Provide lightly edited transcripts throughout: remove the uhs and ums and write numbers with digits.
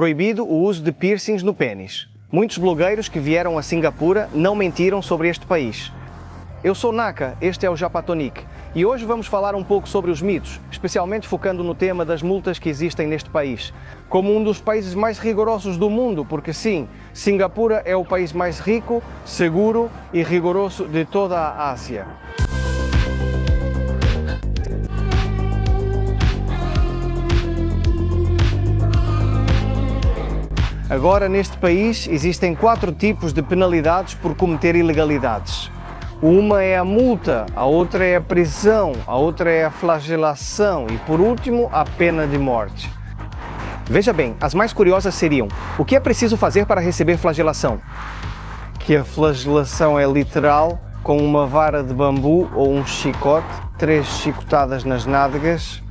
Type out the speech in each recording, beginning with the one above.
proibido o uso de piercings no pênis. Muitos blogueiros que vieram a Singapura não mentiram sobre este país. Eu sou Naka, este é o Japatonic, e hoje vamos falar um pouco sobre os mitos, especialmente focando no tema das multas que existem neste país. Como um dos países mais rigorosos do mundo, porque sim, Singapura é o país mais rico, seguro e rigoroso de toda a Ásia. Agora, neste país, existem 4 tipos de penalidades por cometer ilegalidades. Uma é a multa, a outra é a prisão, a outra é a flagelação e, por último, a pena de morte. Veja bem, as mais curiosas seriam: o que é preciso fazer para receber flagelação? Que a flagelação é literal, com uma vara de bambu ou um chicote, 3 chicotadas nas nádegas.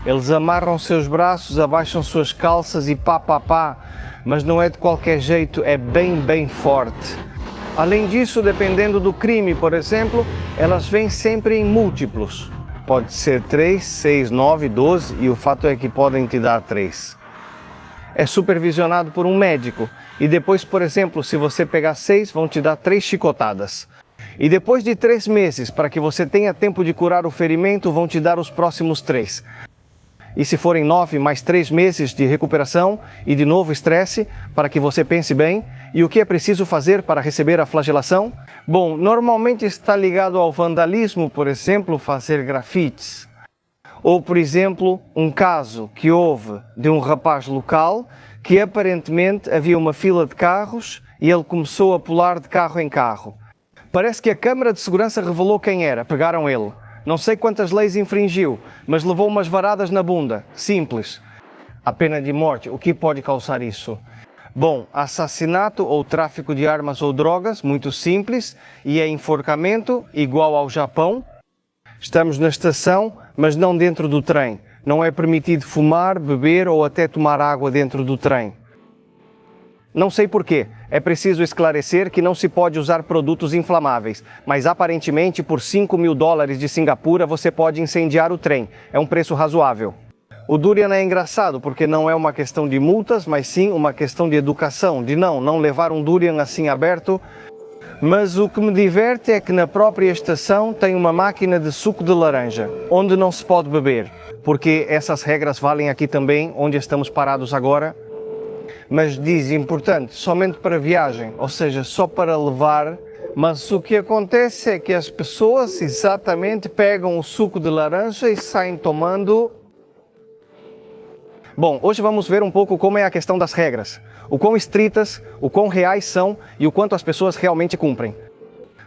Eles amarram seus braços, abaixam suas calças e pá, mas não é de qualquer jeito, é bem forte. Além disso, dependendo do crime, por exemplo, elas vêm sempre em múltiplos. Pode ser 3, 6, 9, 12 e o fato é que podem te dar 3. É supervisionado por um médico e depois, por exemplo, se você pegar 6, vão te dar 3 chicotadas. E depois de 3 meses, para que você tenha tempo de curar o ferimento, vão te dar os próximos 3. E se forem 9 mais 3 meses de recuperação e de novo estresse, para que você pense bem. E o que é preciso fazer para receber a flagelação? Bom, normalmente está ligado ao vandalismo, por exemplo, fazer grafites. Ou, por exemplo, um caso que houve de um rapaz local que aparentemente havia uma fila de carros e ele começou a pular de carro em carro. Parece que a câmara de segurança revelou quem era, pegaram ele. Não sei quantas leis infringiu, mas levou umas varadas na bunda. Simples. A pena de morte, o que pode causar isso? Bom, assassinato ou tráfico de armas ou drogas, muito simples, e é enforcamento, igual ao Japão. Estamos na estação, mas não dentro do trem. Não é permitido fumar, beber ou até tomar água dentro do trem. Não sei porquê, é preciso esclarecer que não se pode usar produtos inflamáveis, mas aparentemente por $5.000 de Singapura você pode incendiar o trem, é um preço razoável. O durian é engraçado porque não é uma questão de multas, mas sim uma questão de educação, de não levar um durian assim aberto. Mas o que me diverte é que na própria estação tem uma máquina de suco de laranja, onde não se pode beber, porque essas regras valem aqui também, onde estamos parados agora. Mas diz importante, somente para viagem, ou seja, só para levar. Mas o que acontece é que as pessoas exatamente pegam o suco de laranja e saem tomando. Bom, hoje vamos ver um pouco como é a questão das regras, o quão estritas, o quão reais são e o quanto as pessoas realmente cumprem.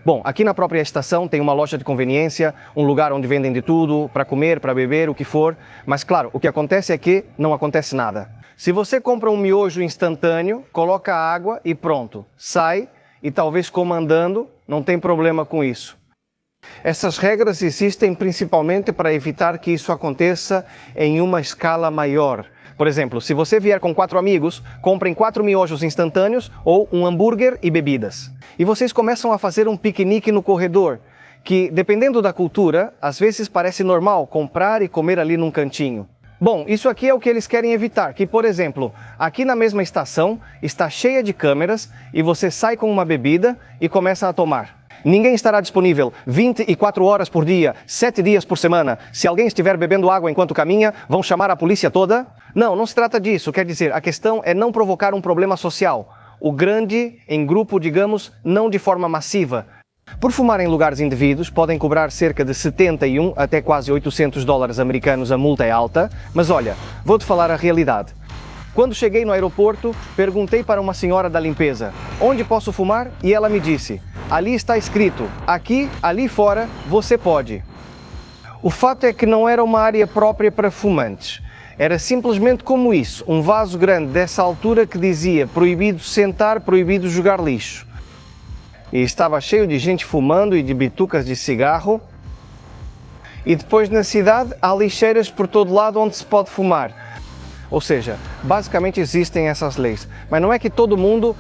Bom, aqui na própria estação tem uma loja de conveniência, um lugar onde vendem de tudo, para comer, para beber, o que for, mas claro, o que acontece é que não acontece nada. Se você compra um miojo instantâneo, coloca água e pronto, sai e talvez coma andando, não tem problema com isso. Essas regras existem principalmente para evitar que isso aconteça em uma escala maior. Por exemplo, se você vier com 4 amigos, comprem 4 miojos instantâneos ou um hambúrguer e bebidas. E vocês começam a fazer um piquenique no corredor, que, dependendo da cultura, às vezes parece normal comprar e comer ali num cantinho. Bom, isso aqui é o que eles querem evitar, que, por exemplo, aqui na mesma estação está cheia de câmeras e você sai com uma bebida e começa a tomar. Ninguém estará disponível 24 horas por dia, 7 dias por semana. Se alguém estiver bebendo água enquanto caminha, vão chamar a polícia toda? Não se trata disso. Quer dizer, a questão é não provocar um problema social. O grande, em grupo, digamos, não de forma massiva. Por fumar em lugares indevidos, podem cobrar cerca de 71 até quase $800 americanos, a multa é alta. Mas olha, vou-te falar a realidade. Quando cheguei no aeroporto, perguntei para uma senhora da limpeza, onde posso fumar? E ela me disse, ali está escrito, aqui, ali fora, você pode. O fato é que não era uma área própria para fumantes. Era simplesmente como isso, um vaso grande dessa altura que dizia proibido sentar, proibido jogar lixo. E estava cheio de gente fumando e de bitucas de cigarro. E depois na cidade há lixeiras por todo lado onde se pode fumar. Ou seja, basicamente existem essas leis. Mas não é que todo mundo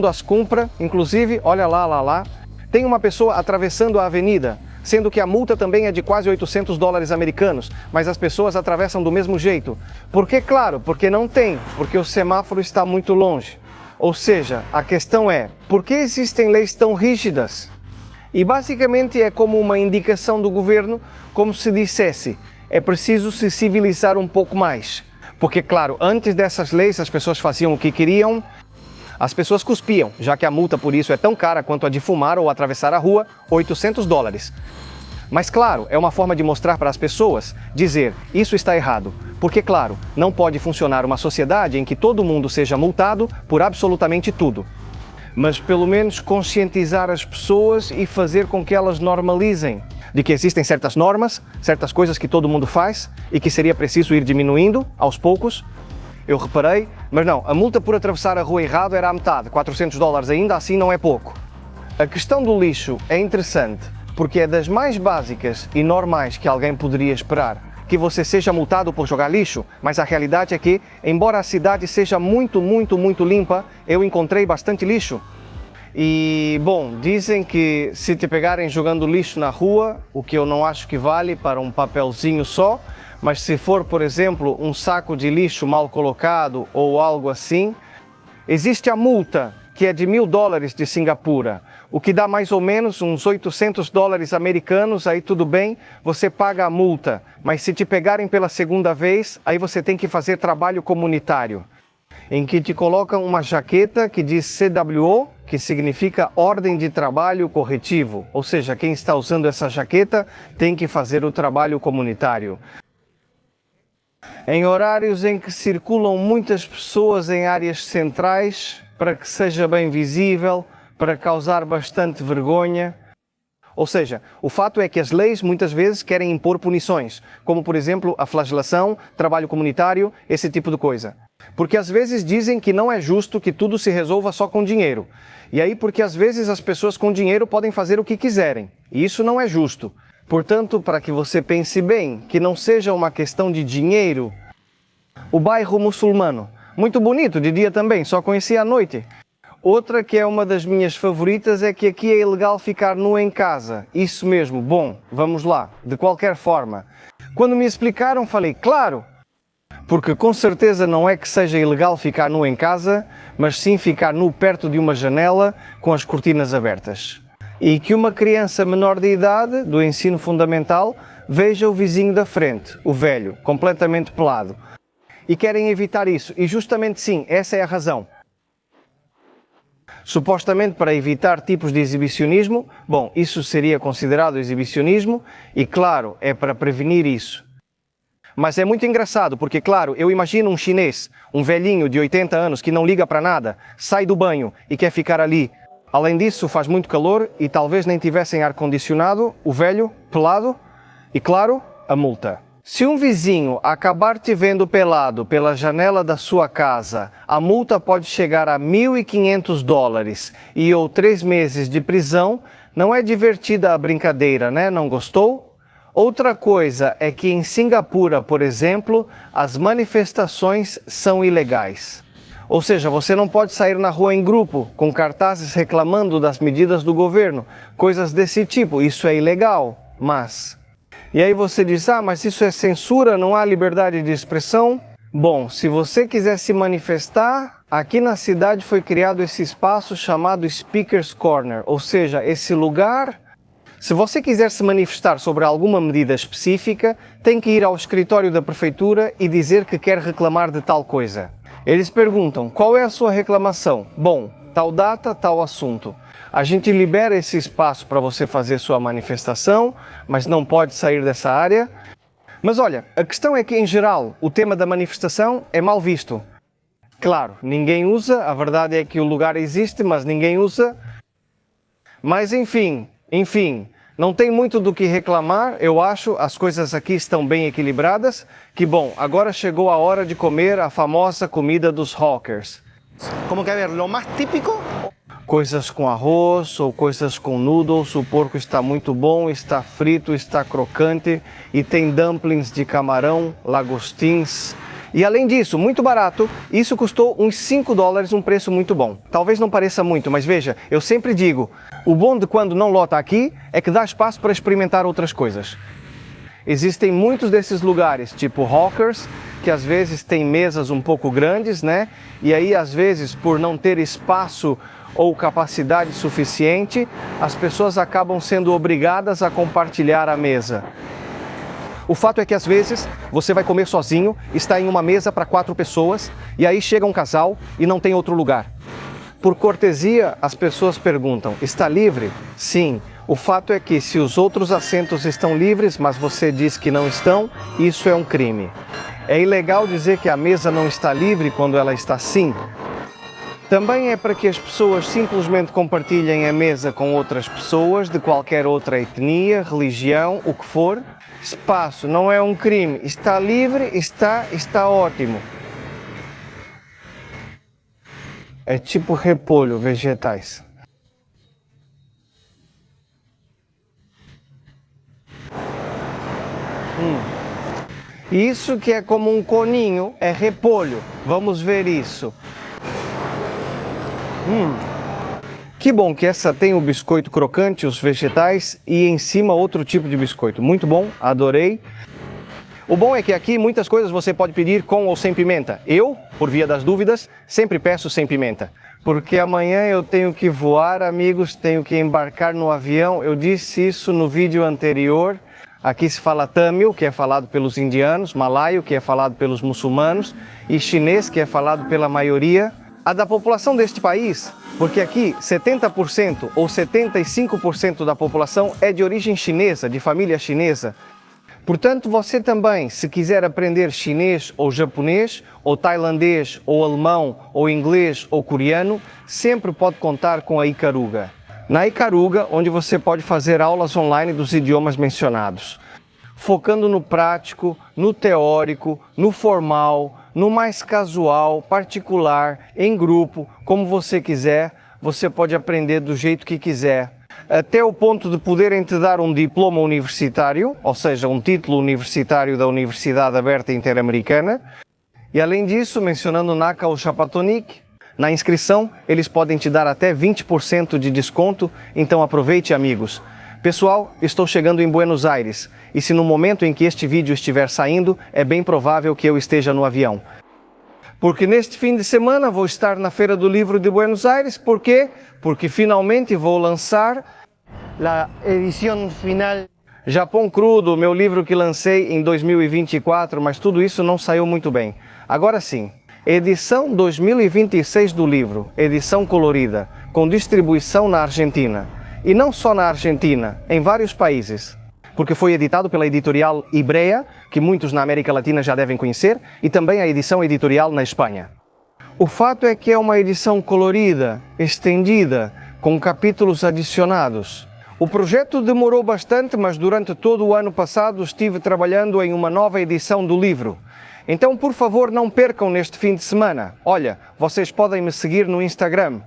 as cumpra, inclusive, olha lá, tem uma pessoa atravessando a avenida. sendo que a multa também é de quase 800 dólares americanos, mas as pessoas atravessam do mesmo jeito. Por que? Claro, porque não tem, porque o semáforo está muito longe. Ou seja, a questão é, por que existem leis tão rígidas? E basicamente é como uma indicação do governo, como se dissesse, é preciso se civilizar um pouco mais. Porque, claro, antes dessas leis as pessoas faziam o que queriam, as pessoas cuspiam, já que a multa por isso é tão cara quanto a de fumar ou atravessar a rua, 800 dólares. Mas, claro, é uma forma de mostrar para as pessoas, dizer, isso está errado. Porque, claro, não pode funcionar uma sociedade em que todo mundo seja multado por absolutamente tudo. Mas pelo menos conscientizar as pessoas e fazer com que elas normalizem de que existem certas normas, certas coisas que todo mundo faz e que seria preciso ir diminuindo aos poucos. Eu reparei, mas não, a multa por atravessar a rua errado era a metade, 400 dólares ainda assim não é pouco. A questão do lixo é interessante porque é das mais básicas e normais que alguém poderia esperar que você seja multado por jogar lixo, mas a realidade é que, embora a cidade seja muito limpa, eu encontrei bastante lixo. E, bom, dizem que se te pegarem jogando lixo na rua, o que eu não acho que vale para um papelzinho só, mas se for, por exemplo, um saco de lixo mal colocado ou algo assim, existe a multa, que é de 1.000 dólares de Singapura, o que dá mais ou menos uns 800 dólares americanos, aí tudo bem, você paga a multa, mas se te pegarem pela segunda vez, aí você tem que fazer trabalho comunitário, em que te colocam uma jaqueta que diz CWO, que significa Ordem de Trabalho Corretivo, ou seja, quem está usando essa jaqueta tem que fazer o trabalho comunitário. Em horários em que circulam muitas pessoas em áreas centrais, para que seja bem visível, para causar bastante vergonha. Ou seja, o fato é que as leis muitas vezes querem impor punições, como por exemplo a flagelação, trabalho comunitário, esse tipo de coisa. Porque às vezes dizem que não é justo que tudo se resolva só com dinheiro. E aí porque às vezes as pessoas com dinheiro podem fazer o que quiserem. E isso não é justo. Portanto, para que você pense bem, que não seja uma questão de dinheiro, o bairro muçulmano, muito bonito de dia também, só conheci à noite. Outra que é uma das minhas favoritas é que aqui é ilegal ficar nu em casa. Isso mesmo, bom, vamos lá, de qualquer forma. Quando me explicaram, falei, claro, porque com certeza não é que seja ilegal ficar nu em casa, mas sim ficar nu perto de uma janela com as cortinas abertas. E que uma criança menor de idade, do ensino fundamental, veja o vizinho da frente, o velho, completamente pelado. E querem evitar isso, e justamente sim, essa é a razão. Supostamente para evitar tipos de exibicionismo, bom, isso seria considerado exibicionismo e claro, é para prevenir isso. Mas é muito engraçado porque, claro, eu imagino um chinês, um velhinho de 80 anos que não liga para nada, sai do banho e quer ficar ali. Além disso, faz muito calor e talvez nem tivessem ar-condicionado, o velho, pelado e, claro, a multa. Se um vizinho acabar te vendo pelado pela janela da sua casa, a multa pode chegar a 1.500 dólares e ou 3 meses de prisão. Não é divertida a brincadeira, né? Não gostou? Outra coisa é que em Singapura, por exemplo, as manifestações são ilegais. Ou seja, você não pode sair na rua em grupo, com cartazes reclamando das medidas do governo, coisas desse tipo. Isso é ilegal, mas... E aí você diz, mas isso é censura, não há liberdade de expressão? Bom, se você quiser se manifestar, aqui na cidade foi criado esse espaço chamado Speaker's Corner, ou seja, esse lugar... Se você quiser se manifestar sobre alguma medida específica, tem que ir ao escritório da prefeitura e dizer que quer reclamar de tal coisa. Eles perguntam, qual é a sua reclamação? Bom, tal data, tal assunto. A gente libera esse espaço para você fazer sua manifestação, mas não pode sair dessa área. Mas olha, a questão é que, em geral, o tema da manifestação é mal visto. Claro, ninguém usa, a verdade é que o lugar existe, mas ninguém usa. Mas enfim, não tem muito do que reclamar, eu acho, as coisas aqui estão bem equilibradas. Que bom, agora chegou a hora de comer a famosa comida dos hawkers. Como que a ver, lo mais típico? Coisas com arroz ou coisas com noodles, o porco está muito bom, está frito, está crocante e tem dumplings de camarão, lagostins E além disso, muito barato, isso custou uns $5, um preço muito bom. Talvez não pareça muito, mas veja, eu sempre digo, o bom de quando não lota aqui é que dá espaço para experimentar outras coisas. Existem muitos desses lugares, tipo hawkers, que às vezes têm mesas um pouco grandes, né? E aí, às vezes, por não ter espaço ou capacidade suficiente, as pessoas acabam sendo obrigadas a compartilhar a mesa. O fato é que às vezes você vai comer sozinho, está em uma mesa para 4 pessoas e aí chega um casal e não tem outro lugar. Por cortesia, as pessoas perguntam, está livre? Sim. O fato é que se os outros assentos estão livres, mas você diz que não estão, isso é um crime. É ilegal dizer que a mesa não está livre quando ela está sim. Também é para que as pessoas simplesmente compartilhem a mesa com outras pessoas de qualquer outra etnia, religião, o que for. Espaço não é um crime. Está livre, está ótimo. É tipo repolho, vegetais. Isso que é como um coninho é repolho. Vamos ver isso. Que bom que essa tem o biscoito crocante, os vegetais e em cima outro tipo de biscoito. Muito bom, adorei. O bom é que aqui muitas coisas você pode pedir com ou sem pimenta. Eu, por via das dúvidas, sempre peço sem pimenta. Porque amanhã eu tenho que voar, amigos, tenho que embarcar no avião. Eu disse isso no vídeo anterior. Aqui se fala Tamil, que é falado pelos indianos, malaio, que é falado pelos muçulmanos, e chinês, que é falado pela maioria. A da população deste país, porque aqui 70% ou 75% da população é de origem chinesa, de família chinesa. Portanto, você também, se quiser aprender chinês ou japonês, ou tailandês, ou alemão, ou inglês, ou coreano, sempre pode contar com a Ikaruga. Na Ikaruga, onde você pode fazer aulas online dos idiomas mencionados, focando no prático, no teórico, no formal, no mais casual, particular, em grupo, como você quiser, você pode aprender do jeito que quiser. Até o ponto de poderem te dar um diploma universitário, ou seja, um título universitário da Universidade Aberta Interamericana. E além disso, mencionando NACA ou Chapatonic, na inscrição eles podem te dar até 20% de desconto, então aproveite, amigos. Pessoal, estou chegando em Buenos Aires e se no momento em que este vídeo estiver saindo, é bem provável que eu esteja no avião. Porque neste fim de semana vou estar na Feira do Livro de Buenos Aires. Por quê? Porque finalmente vou lançar a edição final Japão Crudo, meu livro que lancei em 2024, mas tudo isso não saiu muito bem. Agora sim, edição 2026 do livro, edição colorida, com distribuição na Argentina. E não só na Argentina, em vários países, porque foi editado pela editorial Ibrea, que muitos na América Latina já devem conhecer, e também a edição editorial na Espanha. O fato é que é uma edição colorida, estendida, com capítulos adicionados. O projeto demorou bastante, mas durante todo o ano passado estive trabalhando em uma nova edição do livro. Então, por favor, não percam neste fim de semana. Olha, vocês podem me seguir no Instagram.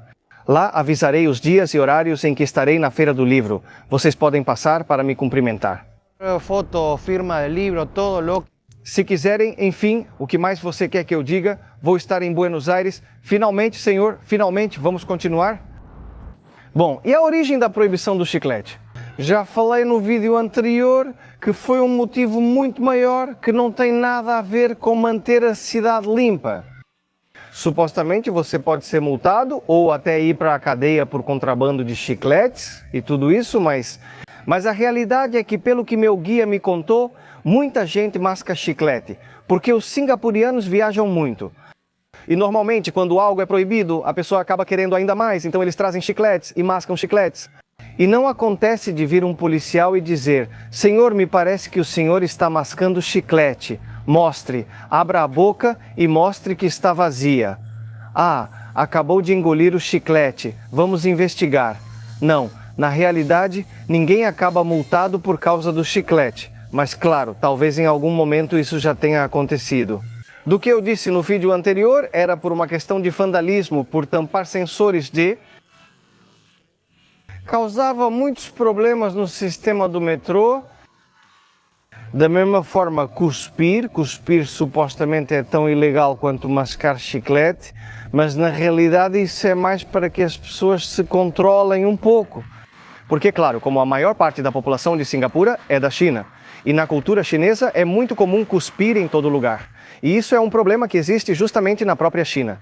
Lá avisarei os dias e horários em que estarei na Feira do Livro. Vocês podem passar para me cumprimentar. Foto, firma de livro, todo louco. Se quiserem, enfim, o que mais você quer que eu diga, vou estar em Buenos Aires. Finalmente, senhor, finalmente, vamos continuar? Bom, e a origem da proibição do chiclete? Já falei no vídeo anterior que foi um motivo muito maior que não tem nada a ver com manter a cidade limpa. Supostamente você pode ser multado ou até ir para a cadeia por contrabando de chicletes e tudo isso, mas a realidade é que, pelo que meu guia me contou, muita gente masca chiclete, porque os singapurianos viajam muito. E normalmente, quando algo é proibido, a pessoa acaba querendo ainda mais, então eles trazem chicletes e mascam chicletes. E não acontece de vir um policial e dizer: senhor, me parece que o senhor está mascando chiclete. Mostre, abra a boca e mostre que está vazia. Ah, acabou de engolir o chiclete, vamos investigar. Não, na realidade, ninguém acaba multado por causa do chiclete. Mas claro, talvez em algum momento isso já tenha acontecido. Do que eu disse no vídeo anterior, era por uma questão de vandalismo, por tampar sensores de... Causava muitos problemas no sistema do metrô. Da mesma forma, cuspir supostamente é tão ilegal quanto mascar chiclete, mas na realidade isso é mais para que as pessoas se controlem um pouco. Porque, claro, como a maior parte da população de Singapura é da China, e na cultura chinesa é muito comum cuspir em todo lugar. E isso é um problema que existe justamente na própria China.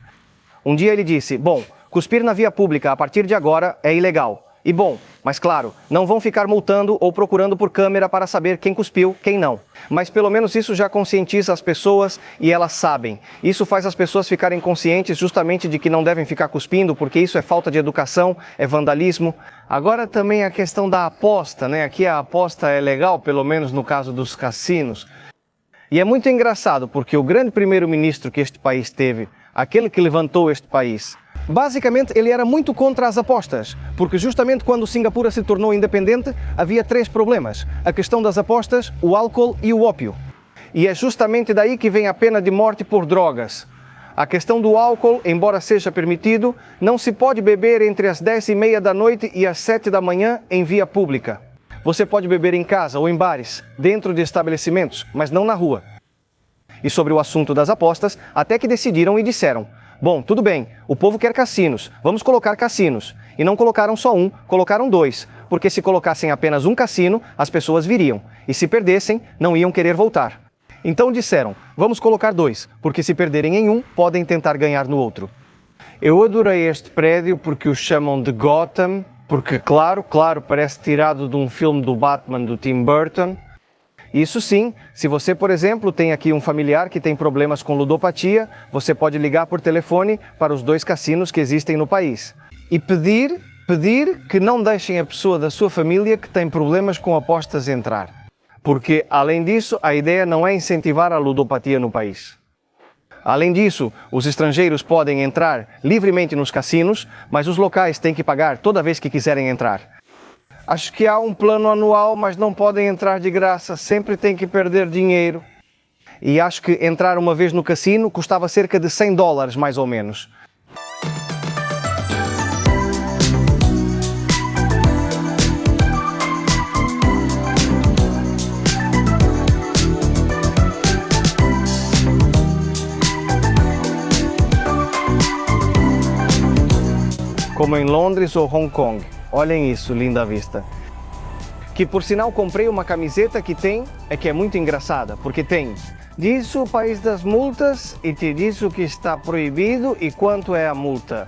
Um dia ele disse, bom, cuspir na via pública a partir de agora é ilegal. E bom, mas claro, não vão ficar multando ou procurando por câmera para saber quem cuspiu, quem não. Mas pelo menos isso já conscientiza as pessoas e elas sabem. Isso faz as pessoas ficarem conscientes justamente de que não devem ficar cuspindo, porque isso é falta de educação, é vandalismo. Agora também a questão da aposta, né? Aqui a aposta é legal, pelo menos no caso dos cassinos. E é muito engraçado, porque o grande primeiro-ministro que este país teve, aquele que levantou este país, basicamente, ele era muito contra as apostas, porque justamente quando Singapura se tornou independente, havia 3 problemas: a questão das apostas, o álcool e o ópio. E é justamente daí que vem a pena de morte por drogas. A questão do álcool, embora seja permitido, não se pode beber entre as 10h30 da noite e as 7 da manhã em via pública. Você pode beber em casa ou em bares, dentro de estabelecimentos, mas não na rua. E sobre o assunto das apostas, até que decidiram e disseram, bom, tudo bem, o povo quer cassinos, vamos colocar cassinos. E não colocaram só um, colocaram 2, porque se colocassem apenas um cassino, as pessoas viriam, e se perdessem, não iam querer voltar. Então disseram, vamos colocar 2, porque se perderem em um, podem tentar ganhar no outro. Eu adorei este prédio porque o chamam de Gotham, porque claro, parece tirado de um filme do Batman do Tim Burton. Isso sim, se você, por exemplo, tem aqui um familiar que tem problemas com ludopatia, você pode ligar por telefone para os 2 cassinos que existem no país e pedir que não deixem a pessoa da sua família que tem problemas com apostas entrar. Porque, além disso, a ideia não é incentivar a ludopatia no país. Além disso, os estrangeiros podem entrar livremente nos cassinos, mas os locais têm que pagar toda vez que quiserem entrar. Acho que há um plano anual, mas não podem entrar de graça, sempre tem que perder dinheiro. E acho que entrar uma vez no cassino custava cerca de $100, mais ou menos. Como em Londres ou Hong Kong. Olhem isso, linda vista. Que por sinal comprei uma camiseta que é muito engraçada, porque tem diz o país das multas e te diz o que está proibido e quanto é a multa.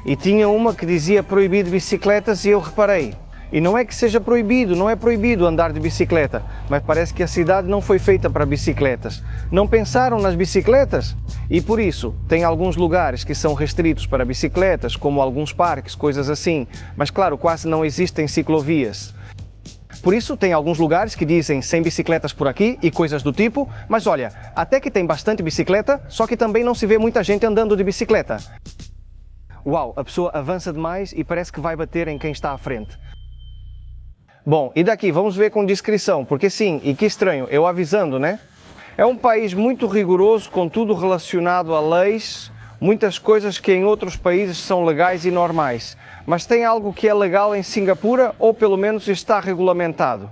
E tinha uma que dizia proibido bicicletas e eu reparei. E não é que seja proibido, não é proibido andar de bicicleta, mas parece que a cidade não foi feita para bicicletas. Não pensaram nas bicicletas? E por isso, tem alguns lugares que são restritos para bicicletas, como alguns parques, coisas assim. Mas claro, quase não existem ciclovias. Por isso, tem alguns lugares que dizem sem bicicletas por aqui e coisas do tipo, mas olha, até que tem bastante bicicleta, só que também não se vê muita gente andando de bicicleta. Uau, a pessoa avança demais e parece que vai bater em quem está à frente. Bom, e daqui vamos ver com discrição, porque sim, e que estranho, eu avisando, né? É um país muito rigoroso com tudo relacionado a leis, muitas coisas que em outros países são legais e normais. Mas tem algo que é legal em Singapura, ou pelo menos está regulamentado.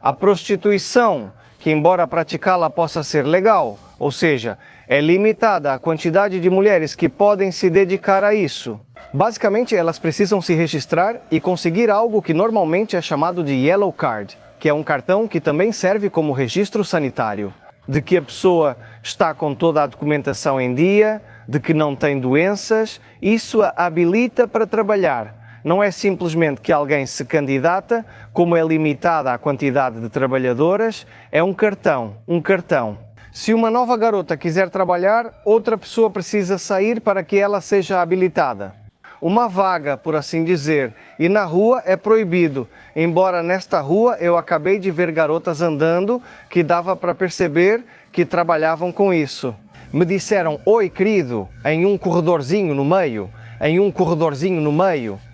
A prostituição, que embora praticá-la possa ser legal, ou seja, é limitada a quantidade de mulheres que podem se dedicar a isso. Basicamente, elas precisam se registrar e conseguir algo que normalmente é chamado de Yellow Card, que é um cartão que também serve como registro sanitário, de que a pessoa está com toda a documentação em dia, de que não tem doenças, isso a habilita para trabalhar. Não é simplesmente que alguém se candidata, como é limitada a quantidade de trabalhadoras, é um cartão. Se uma nova garota quiser trabalhar, outra pessoa precisa sair para que ela seja habilitada. Uma vaga, por assim dizer, e na rua é proibido, embora nesta rua eu acabei de ver garotas andando que dava para perceber que trabalhavam com isso. Me disseram, oi querido, em um corredorzinho no meio,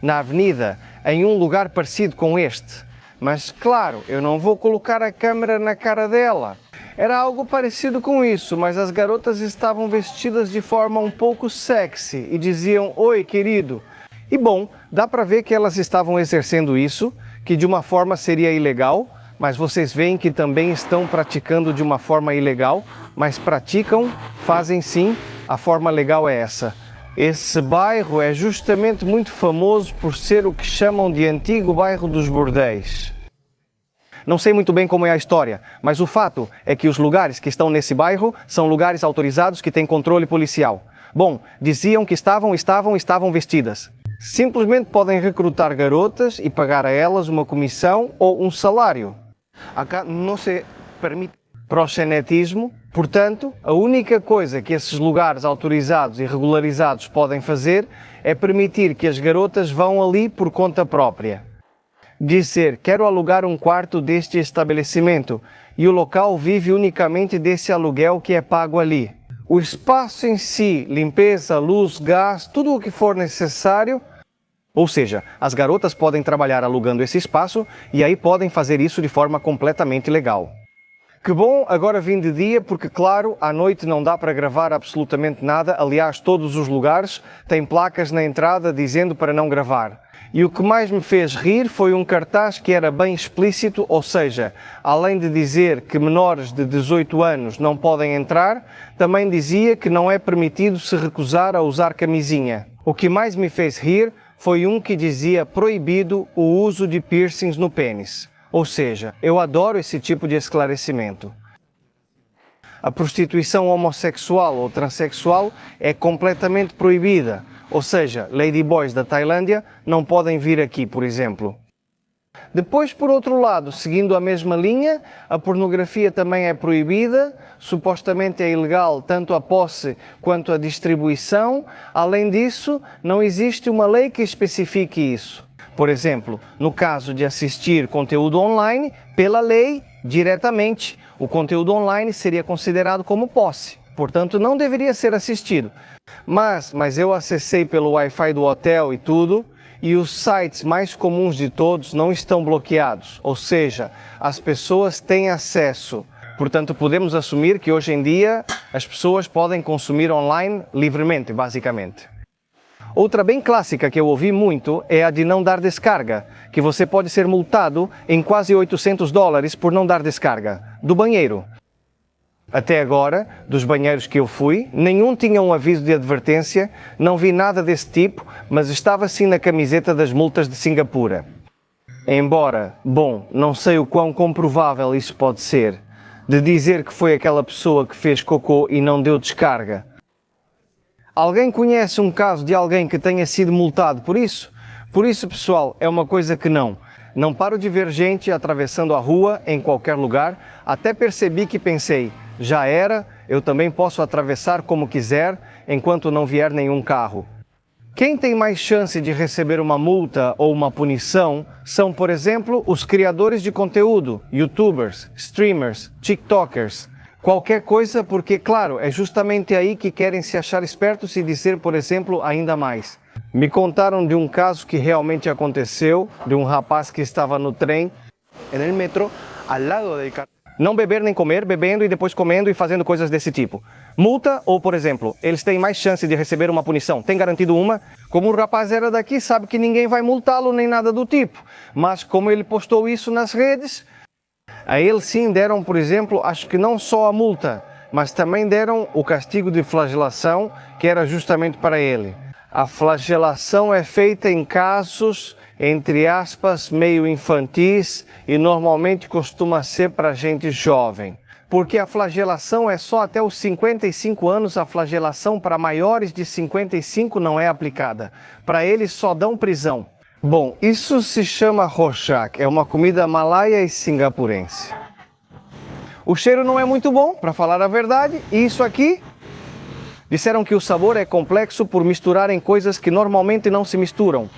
na avenida, em um lugar parecido com este. Mas claro, eu não vou colocar a câmera na cara dela. Era algo parecido com isso, mas as garotas estavam vestidas de forma um pouco sexy e diziam, oi querido. E bom, dá para ver que elas estavam exercendo isso, que de uma forma seria ilegal, mas vocês veem que também estão praticando de uma forma ilegal, mas praticam, fazem sim, a forma legal é essa. Esse bairro é justamente muito famoso por ser o que chamam de antigo bairro dos bordéis. Não sei muito bem como é a história, mas o fato é que os lugares que estão nesse bairro são lugares autorizados que têm controle policial. Bom, diziam que estavam vestidas. Simplesmente podem recrutar garotas e pagar a elas uma comissão ou um salário. Acá não se permite proxenetismo, portanto, a única coisa que esses lugares autorizados e regularizados podem fazer é permitir que as garotas vão ali por conta própria. Dizer, quero alugar um quarto deste estabelecimento e o local vive unicamente desse aluguel que é pago ali. O espaço em si, limpeza, luz, gás, tudo o que for necessário. Ou seja, as garotas podem trabalhar alugando esse espaço e aí podem fazer isso de forma completamente legal. Que bom, agora vim de dia porque, claro, à noite não dá para gravar absolutamente nada. Aliás, todos os lugares têm placas na entrada dizendo para não gravar. E o que mais me fez rir foi um cartaz que era bem explícito, ou seja, além de dizer que menores de 18 anos não podem entrar, também dizia que não é permitido se recusar a usar camisinha. O que mais me fez rir foi um que dizia proibido o uso de piercings no pênis. Ou seja, eu adoro esse tipo de esclarecimento. A prostituição homossexual ou transexual é completamente proibida. Ou seja, ladyboys da Tailândia não podem vir aqui, por exemplo. Depois, por outro lado, seguindo a mesma linha, a pornografia também é proibida, supostamente é ilegal tanto a posse quanto a distribuição. Além disso, não existe uma lei que especifique isso. Por exemplo, no caso de assistir conteúdo online, pela lei, diretamente, o conteúdo online seria considerado como posse. Portanto, não deveria ser assistido. Mas eu acessei pelo Wi-Fi do hotel e tudo, e os sites mais comuns de todos não estão bloqueados, ou seja, as pessoas têm acesso. Portanto, podemos assumir que hoje em dia as pessoas podem consumir online livremente, basicamente. Outra bem clássica que eu ouvi muito é a de não dar descarga, que você pode ser multado em quase $800 por não dar descarga, do banheiro. Até agora, dos banheiros que eu fui, nenhum tinha um aviso de advertência, não vi nada desse tipo, mas estava sim na camiseta das multas de Singapura. Embora, bom, não sei o quão comprovável isso pode ser, de dizer que foi aquela pessoa que fez cocô e não deu descarga. Alguém conhece um caso de alguém que tenha sido multado por isso? Por isso, pessoal, é uma coisa que não paro de ver gente atravessando a rua em qualquer lugar, até percebi que pensei, já era, eu também posso atravessar como quiser, enquanto não vier nenhum carro. Quem tem mais chance de receber uma multa ou uma punição são, por exemplo, os criadores de conteúdo, youtubers, streamers, tiktokers, qualquer coisa, porque, claro, é justamente aí que querem se achar espertos e dizer, por exemplo, ainda mais. Me contaram de um caso que realmente aconteceu, de um rapaz que estava no trem, no metro, ao lado del carro. Não beber nem comer, bebendo e depois comendo e fazendo coisas desse tipo. Multa ou, por exemplo, eles têm mais chance de receber uma punição. Tem garantido uma? Como o rapaz era daqui, sabe que ninguém vai multá-lo nem nada do tipo. Mas como ele postou isso nas redes, a ele sim deram, por exemplo, acho que não só a multa, mas também deram o castigo de flagelação, que era justamente para ele. A flagelação é feita em casos, entre aspas, meio infantis e normalmente costuma ser para gente jovem. Porque a flagelação é só até os 55 anos, a flagelação para maiores de 55 não é aplicada. Para eles só dão prisão. Bom, isso se chama rochak, é uma comida malaia e singapurense. O cheiro não é muito bom, para falar a verdade, e isso aqui, disseram que o sabor é complexo por misturarem coisas que normalmente não se misturam.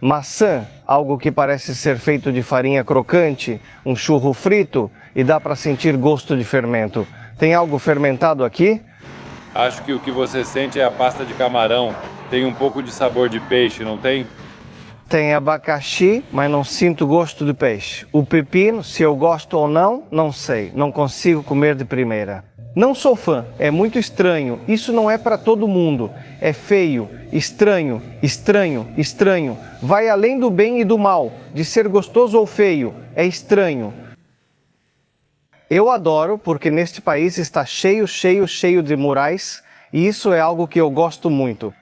Maçã, algo que parece ser feito de farinha crocante, um churro frito e dá para sentir gosto de fermento. Tem algo fermentado aqui? Acho que o que você sente é a pasta de camarão. Tem um pouco de sabor de peixe, não tem? Tem abacaxi, mas não sinto gosto de peixe. O pepino, se eu gosto ou não, não sei. Não consigo comer de primeira. Não sou fã, é muito estranho. Isso não é para todo mundo. É feio, estranho, estranho, estranho. Vai além do bem e do mal, de ser gostoso ou feio. É estranho. Eu adoro porque neste país está cheio, cheio, cheio de murais e isso é algo que eu gosto muito.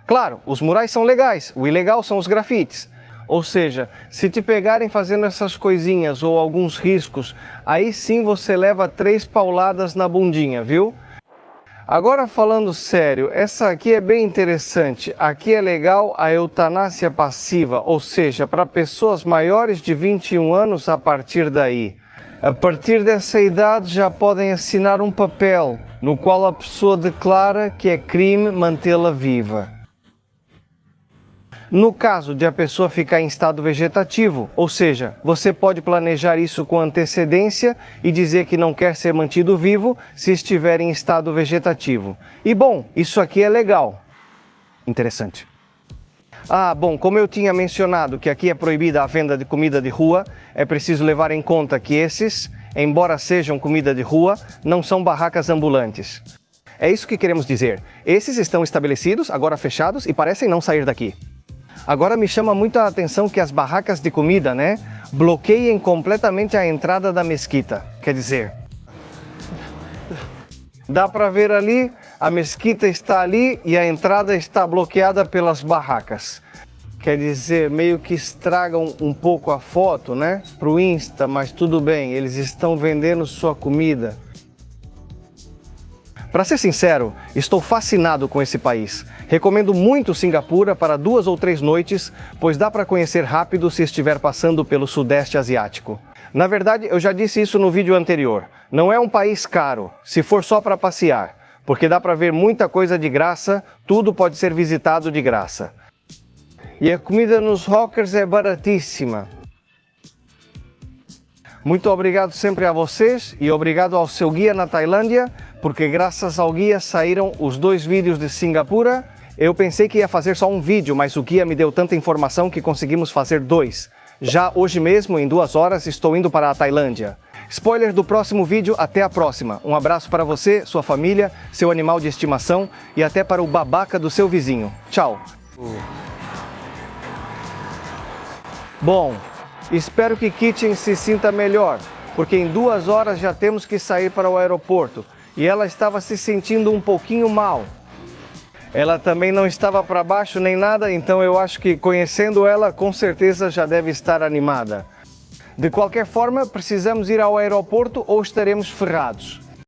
Claro, os murais são legais, o ilegal são os grafites. Ou seja, se te pegarem fazendo essas coisinhas ou alguns riscos, aí sim você leva 3 pauladas na bundinha, viu? Agora falando sério, essa aqui é bem interessante. Aqui é legal a eutanásia passiva, ou seja, para pessoas maiores de 21 anos a partir daí. A partir dessa idade já podem assinar um papel, no qual a pessoa declara que é crime mantê-la viva. No caso de a pessoa ficar em estado vegetativo, ou seja, você pode planejar isso com antecedência e dizer que não quer ser mantido vivo se estiver em estado vegetativo. E bom, isso aqui é legal. Interessante. Ah, bom, como eu tinha mencionado que aqui é proibida a venda de comida de rua, é preciso levar em conta que esses, embora sejam comida de rua, não são barracas ambulantes. É isso que queremos dizer. Esses estão estabelecidos, agora fechados e parecem não sair daqui. Agora me chama muito a atenção que as barracas de comida, bloqueiem completamente a entrada da mesquita. Quer dizer, dá para ver ali, a mesquita está ali e a entrada está bloqueada pelas barracas. Quer dizer, meio que estragam um pouco a foto, para o Insta, mas tudo bem, eles estão vendendo sua comida. Para ser sincero, estou fascinado com esse país. Recomendo muito Singapura para 2 ou 3 noites, pois dá para conhecer rápido se estiver passando pelo Sudeste Asiático. Na verdade, eu já disse isso no vídeo anterior. Não é um país caro, se for só para passear, porque dá para ver muita coisa de graça, tudo pode ser visitado de graça. E a comida nos hawkers é baratíssima. Muito obrigado sempre a vocês e obrigado ao seu guia na Tailândia, porque graças ao guia saíram os 2 vídeos de Singapura. Eu pensei que ia fazer só um vídeo, mas o guia me deu tanta informação que conseguimos fazer 2. Já hoje mesmo, em 2 horas, estou indo para a Tailândia. Spoiler do próximo vídeo, até a próxima. Um abraço para você, sua família, seu animal de estimação e até para o babaca do seu vizinho. Tchau! Bom, espero que Kitchen se sinta melhor, porque em 2 horas já temos que sair para o aeroporto e ela estava se sentindo um pouquinho mal. Ela também não estava para baixo nem nada, então eu acho que conhecendo ela, com certeza já deve estar animada. De qualquer forma, precisamos ir ao aeroporto ou estaremos ferrados.